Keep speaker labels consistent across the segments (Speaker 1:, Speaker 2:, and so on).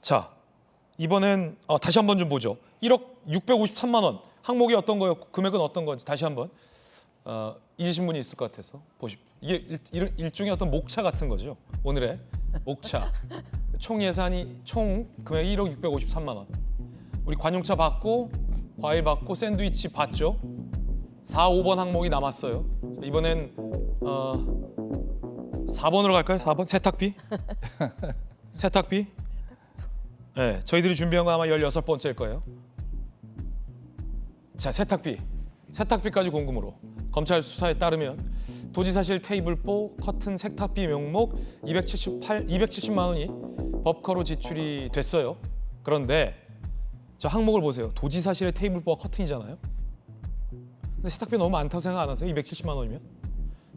Speaker 1: 자, 이번엔 다시 한번 좀 보죠. 1억 653만 원. 항목이 어떤 거예요? 금액은 어떤 건지 다시 한번 잊으신 분이 있을 것 같아서 보십시오. 이게 일종의 어떤 목차 같은 거죠. 오늘의 목차. 총 예산이 총 금액이 1억 653만 원. 우리 관용차 받고 과일 받고 샌드위치 받죠. 4, 5번 항목이 남았어요. 이번엔 4번으로 갈까요? 4번 세탁비? 세탁비? 네, 저희들이 준비한 건 아마 16번째일 거예요. 자, 세탁비까지 공금으로. 검찰 수사에 따르면 도지사실 테이블보 커튼 세탁비 명목 270만 원이 법커로 지출이 됐어요. 그런데 저 항목을 보세요. 도지사실의 테이블보와 커튼이잖아요. 근데 세탁비 너무 많다고 생각 안 하세요? 270만 원이면?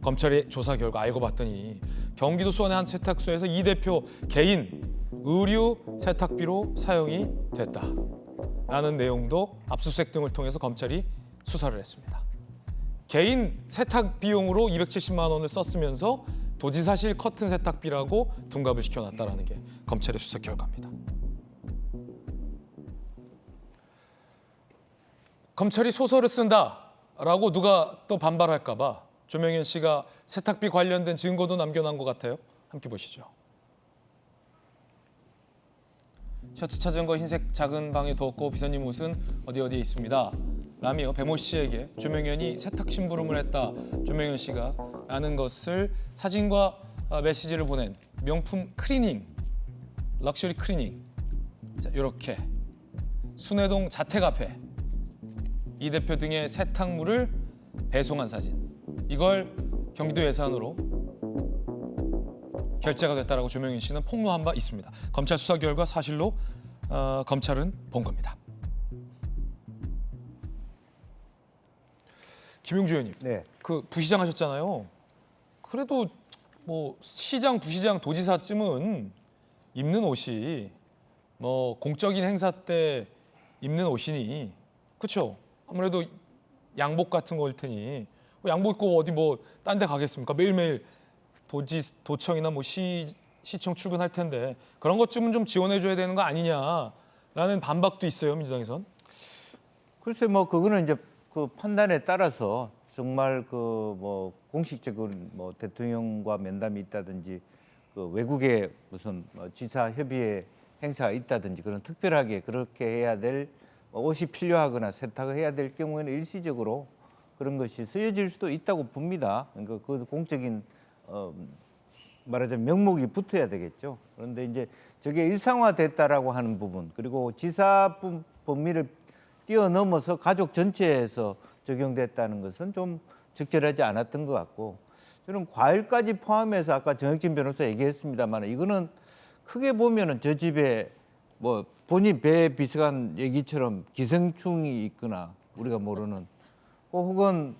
Speaker 1: 검찰의 조사 결과 알고 봤더니 경기도 수원의 한 세탁소에서 이 대표 개인 의류 세탁비로 사용이 됐다라는 내용도 압수수색 등을 통해서 검찰이 수사를 했습니다. 개인 세탁 비용으로 270만 원을 썼으면서 도지사실 커튼 세탁비라고 둔갑을 시켜놨다라는 게 검찰의 수사 결과입니다. 검찰이 소설을 쓴다라고 누가 또 반발할까 봐 조명현 씨가 세탁비 관련된 증거도 남겨놓은 것 같아요. 함께 보시죠. 셔츠 찾은 거 흰색 작은 방에 두었고 비서님 옷은 어디에 있습니다. 라며 배모 씨에게 조명현이 세탁 심부름을 했다. 조명현 씨가 라는 것을 사진과 메시지를 보낸 명품 클리닝, 럭셔리 클리닝. 자, 이렇게 순회동 자택 앞에 이 대표 등의 세탁물을 배송한 사진. 이걸 경기도 예산으로 결제가 됐다라고 조명현 씨는 폭로한 바 있습니다. 검찰 수사 결과 사실로 검찰은 본 겁니다. 김용주 의원님,
Speaker 2: 네.
Speaker 1: 그 부시장 하셨잖아요. 그래도 뭐 시장, 부시장, 도지사쯤은 입는 옷이 뭐 공적인 행사 때 입는 옷이니, 그렇죠? 아무래도 양복 같은 거일 테니 양복 입고 어디 뭐 딴 데 가겠습니까? 매일매일 도청이나 뭐 시청 출근할 텐데 그런 것쯤은 좀 지원해줘야 되는 거 아니냐라는 반박도 있어요, 민주당에선.
Speaker 2: 글쎄 뭐 그거는 이제 그 판단에 따라서 정말 그 뭐 공식적인 뭐 대통령과 면담이 있다든지 그 외국에 무슨 지사 협의회 행사가 있다든지 그런 특별하게 그렇게 해야 될 옷이 필요하거나 세탁을 해야 될 경우에는 일시적으로 그런 것이 쓰여질 수도 있다고 봅니다. 그러니까 그 공적인 말하자면 명목이 붙어야 되겠죠. 그런데 이제 저게 일상화됐다라고 하는 부분, 그리고 지사 범위를 뛰어넘어서 가족 전체에서 적용됐다는 것은 좀 적절하지 않았던 것 같고, 저는 과일까지 포함해서 아까 정혁진 변호사 얘기했습니다만 이거는 크게 보면은 저 집에 뭐 본인 배에 비슷한 얘기처럼 기생충이 있거나 우리가 모르는 혹은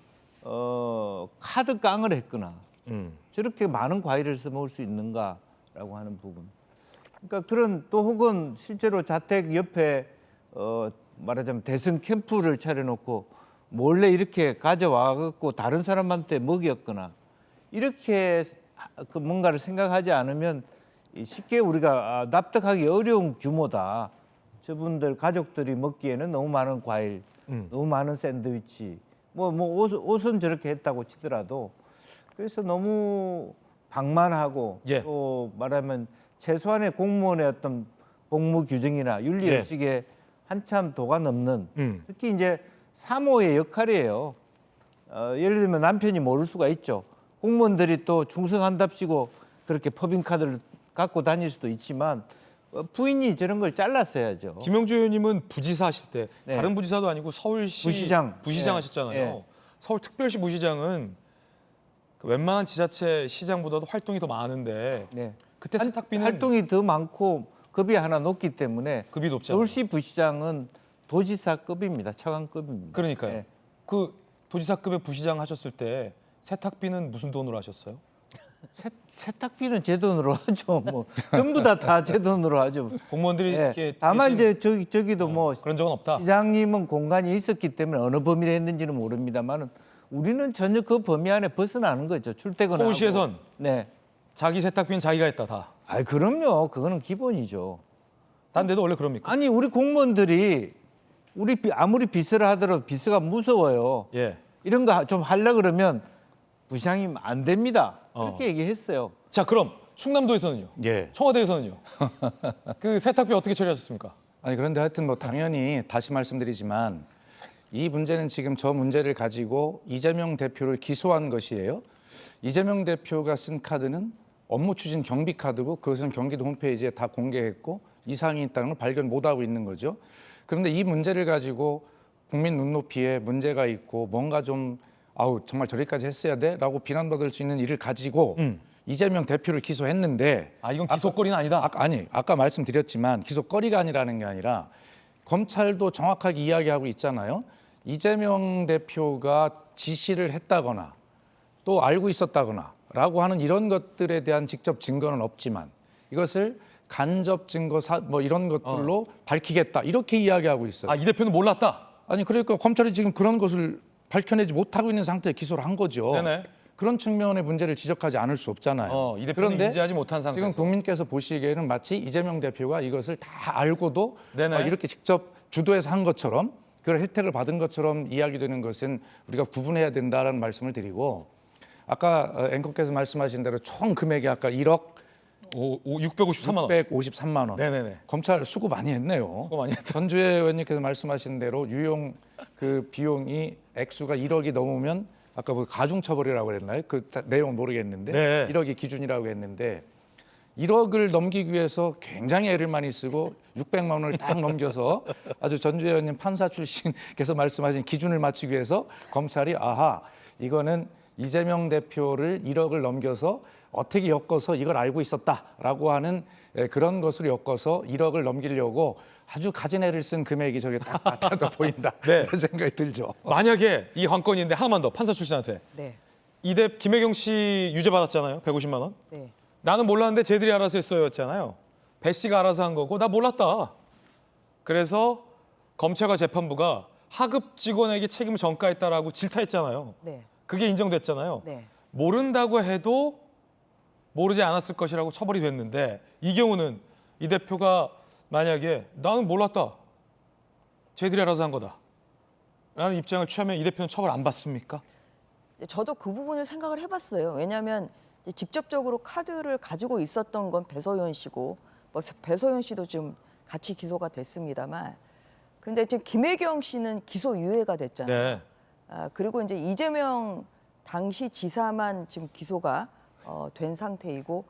Speaker 2: 카드 깡을 했거나 저렇게 많은 과일을 써먹을 수 있는가라고 하는 부분. 그러니까 그런 또 혹은 실제로 자택 옆에 말하자면 대선 캠프를 차려놓고 몰래 이렇게 가져와갖고 다른 사람한테 먹였거나 이렇게 그 뭔가를 생각하지 않으면 쉽게 우리가 납득하기 어려운 규모다. 저분들 가족들이 먹기에는 너무 많은 과일, 너무 많은 샌드위치, 옷은 저렇게 했다고 치더라도 그래서 너무 방만하고 또 말하면 최소한의 공무원의 어떤 복무 규정이나 윤리 의식에 한참 도가 넘는 특히 이제 사모의 역할이에요. 예를 들면 남편이 모를 수가 있죠. 공무원들이 또 충성한답시고 그렇게 법인카드를 갖고 다닐 수도 있지만 부인이 저런 걸 잘랐어야죠.
Speaker 1: 김용주 의원님은 부지사 하실 때 다른 부지사도 아니고 서울시 부시장 하셨잖아요. 서울특별시 부시장은 웬만한 지자체 시장보다도 활동이 더 많은데 그때 세탁비는
Speaker 2: 활동이 더 많고 급이 하나 높기 때문에
Speaker 1: 급이 높잖아요.
Speaker 2: 서울시 부시장은 도지사급입니다. 차관급입니다.
Speaker 1: 그러니까요. 그 도지사급의 부시장 하셨을 때 세탁비는 무슨 돈으로 하셨어요?
Speaker 2: 세탁비는 제 돈으로 하죠. 뭐 전부 다 제 돈으로 하죠.
Speaker 1: 공무원들이 이렇게
Speaker 2: 다만 이제 저기도 뭐
Speaker 1: 그런 적은 없다.
Speaker 2: 시장님은 공간이 있었기 때문에 어느 범위를 했는지는 모릅니다만은 우리는 전혀 그 범위 안에 벗어나는 거죠. 출퇴근하고.
Speaker 1: 서울시에선 자기 세탁비는 자기가 했다 다.
Speaker 2: 그럼요. 그거는 기본이죠.
Speaker 1: 다른 데도 원래 그럽니까?
Speaker 2: 아니 우리 공무원들이 아무리 비서를 하더라도 비서가 무서워요.
Speaker 1: 예.
Speaker 2: 이런 거 좀 하려 그러면 부장님 안 됩니다. 그렇게 얘기했어요.
Speaker 1: 자, 그럼 충남도에서는요?
Speaker 3: 예.
Speaker 1: 청와대에서는요? 그 세탁비 어떻게 처리하셨습니까?
Speaker 3: 아니 그런데 하여튼 뭐 당연히 다시 말씀드리지만 이 문제는 지금 저 문제를 가지고 이재명 대표를 기소한 것이에요. 이재명 대표가 쓴 카드는 업무 추진 경비 카드고 그것은 경기도 홈페이지에 다 공개했고 이상이 있다는 걸 발견 못하고 있는 거죠. 그런데 이 문제를 가지고 국민 눈높이에 문제가 있고 뭔가 좀 아우 정말 저리까지 했어야 돼라고 비난받을 수 있는 일을 가지고 이재명 대표를 기소했는데
Speaker 1: 아, 이건 기소거리는 아니다.
Speaker 3: 아까 말씀드렸지만 기소거리가 아니라는 게 아니라 검찰도 정확하게 이야기하고 있잖아요. 이재명 대표가 지시를 했다거나 또 알고 있었다거나 라고 하는 이런 것들에 대한 직접 증거는 없지만 이것을 간접 증거 뭐 이런 것들로 밝히겠다 이렇게 이야기하고 있어요.
Speaker 1: 아, 이 대표는 몰랐다.
Speaker 3: 아니 그러니까 검찰이 지금 그런 것을 밝혀내지 못하고 있는 상태에 기소를 한 거죠.
Speaker 1: 네네.
Speaker 3: 그런 측면의 문제를 지적하지 않을 수 없잖아요.
Speaker 1: 이 대표는
Speaker 3: 그런데
Speaker 1: 인지하지 못한 상태에서.
Speaker 3: 지금 국민께서 보시기에는 마치 이재명 대표가 이것을 다 알고도
Speaker 1: 네네.
Speaker 3: 이렇게 직접 주도해서 한 것처럼 그런 혜택을 받은 것처럼 이야기되는 것은 우리가 구분해야 된다라는 말씀을 드리고 아까 앵커께서 말씀하신 대로 총 금액이 아까 1억
Speaker 1: 653만 원.
Speaker 3: 653만 원.
Speaker 1: 네네네.
Speaker 3: 검찰 수고 많이 했네요.
Speaker 1: 수고 많이 했다.
Speaker 3: 전주혜 의원님께서 말씀하신 대로 유용 그 비용이 액수가 1억이 넘으면 아까 뭐 가중처벌이라고 그랬나요? 그 내용 모르겠는데
Speaker 1: 네.
Speaker 3: 1억이 기준이라고 했는데 1억을 넘기기 위해서 굉장히 애를 많이 쓰고 600만 원을 딱 넘겨서 아주 전주혜 의원님 판사 출신께서 말씀하신 기준을 맞추기 위해서 검찰이 아하 이거는 이재명 대표를 1억을 넘겨서 어떻게 엮어서 이걸 알고 있었다라고 하는 그런 것으로 엮어서 1억을 넘기려고 아주 가진 애를 쓴 금액이 저게 딱 나타나 보인다.
Speaker 1: 네.
Speaker 3: 그런 생각이 들죠.
Speaker 1: 만약에 이 관건인데 하나만 더 판사 출신한테
Speaker 4: 네.
Speaker 1: 이대 김혜경 씨 유죄 받았잖아요. 150만 원.
Speaker 4: 네.
Speaker 1: 나는 몰랐는데 쟤들이 알아서 했어요였잖아요. 배 씨가 알아서 한 거고 나 몰랐다. 그래서 검찰과 재판부가 하급 직원에게 책임을 전가했다라고 질타했잖아요.
Speaker 4: 네.
Speaker 1: 그게 인정됐잖아요.
Speaker 4: 네.
Speaker 1: 모른다고 해도 모르지 않았을 것이라고 처벌이 됐는데 이 경우는 이 대표가 만약에 나는 몰랐다. 쟤들이 알아서 한 거다. 라는 입장을 취하면 이 대표는 처벌 안 받습니까?
Speaker 4: 저도 그 부분을 생각을 해봤어요. 왜냐하면 직접적으로 카드를 가지고 있었던 건 배서연 씨고 뭐 배서연 씨도 지금 같이 기소가 됐습니다만 그런데 지금 김혜경 씨는 기소 유예가 됐잖아요.
Speaker 1: 네.
Speaker 4: 그리고 이제 이재명 당시 지사만 지금 기소가 된 상태이고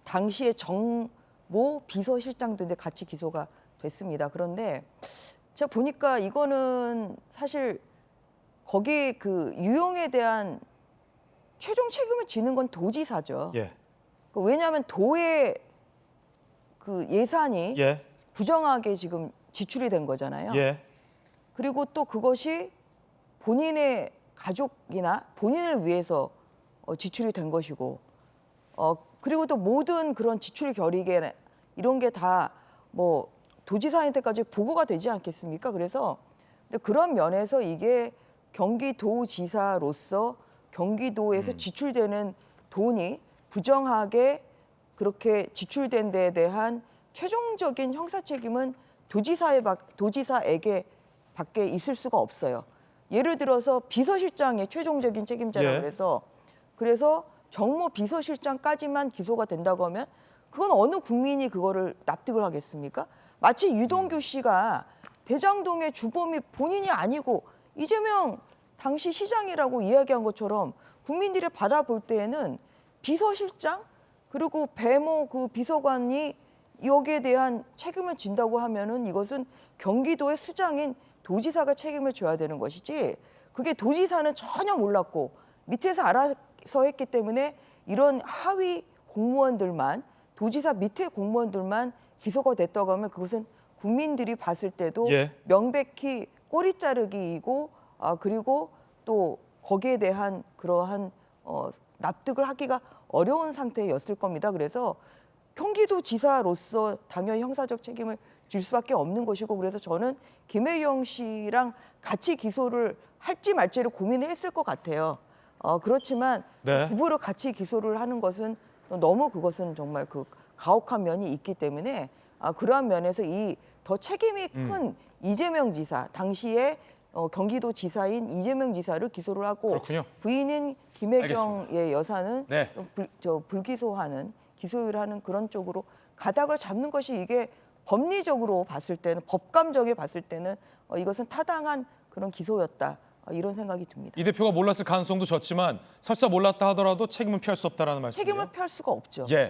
Speaker 4: 당시에 정모 비서실장도 이제 같이 기소가 됐습니다. 그런데 제가 보니까 이거는 사실 거기 그 유용에 대한 최종 책임을 지는 건 도지사죠.
Speaker 1: 예.
Speaker 4: 왜냐하면 도의 그 예산이
Speaker 1: 예.
Speaker 4: 부정하게 지금 지출이 된 거잖아요.
Speaker 1: 예.
Speaker 4: 그리고 또 그것이 본인의 가족이나 본인을 위해서 지출이 된 것이고, 그리고 또 모든 그런 지출 결의계 이런 게 다 뭐 도지사한테까지 보고가 되지 않겠습니까? 그래서 근데 그런 면에서 이게 경기도지사로서 경기도에서 지출되는 돈이 부정하게 그렇게 지출된 데에 대한 최종적인 형사 책임은 도지사에게 밖에 있을 수가 없어요. 예를 들어서 비서실장의 최종적인 책임자라고
Speaker 1: 예.
Speaker 4: 그래서 정모 비서실장까지만 기소가 된다고 하면 그건 어느 국민이 그거를 납득을 하겠습니까? 마치 유동규 씨가 대장동의 주범이 본인이 아니고 이재명 당시 시장이라고 이야기한 것처럼 국민들이 바라볼 때에는 비서실장 그리고 배모 그 비서관이 여기에 대한 책임을 진다고 하면은 이것은 경기도의 수장인 도지사가 책임을 져야 되는 것이지 그게 도지사는 전혀 몰랐고 밑에서 알아서 했기 때문에 이런 하위 공무원들만 도지사 밑에 공무원들만 기소가 됐다고 하면 그것은 국민들이 봤을 때도
Speaker 1: 예.
Speaker 4: 명백히 꼬리 자르기이고 그리고 또 거기에 대한 그러한 납득을 하기가 어려운 상태였을 겁니다. 그래서 경기도지사로서 당연히 형사적 책임을 질 수밖에 없는 것이고 그래서 저는 김혜경 씨랑 같이 기소를 할지 말지를 고민했을 것 같아요. 그렇지만
Speaker 1: 네.
Speaker 4: 부부를 같이 기소를 하는 것은 너무 그것은 정말 그 가혹한 면이 있기 때문에 그러한 면에서 이 더 책임이 큰 이재명 지사 당시에 경기도 지사인 이재명 지사를 기소를 하고
Speaker 1: 그렇군요.
Speaker 4: 부인인 김혜경의 여사는
Speaker 1: 네.
Speaker 4: 불기소하는 기소유예를 하는 그런 쪽으로 가닥을 잡는 것이 이게 법리적으로 봤을 때는 법감적에 봤을 때는 이것은 타당한 그런 기소였다 이런 생각이 듭니다.
Speaker 1: 이 대표가 몰랐을 가능성도 졌지만 설사 몰랐다 하더라도 책임은 피할 수 없다라는 말씀이에요.
Speaker 4: 책임을 피할 수가 없죠.
Speaker 1: 예.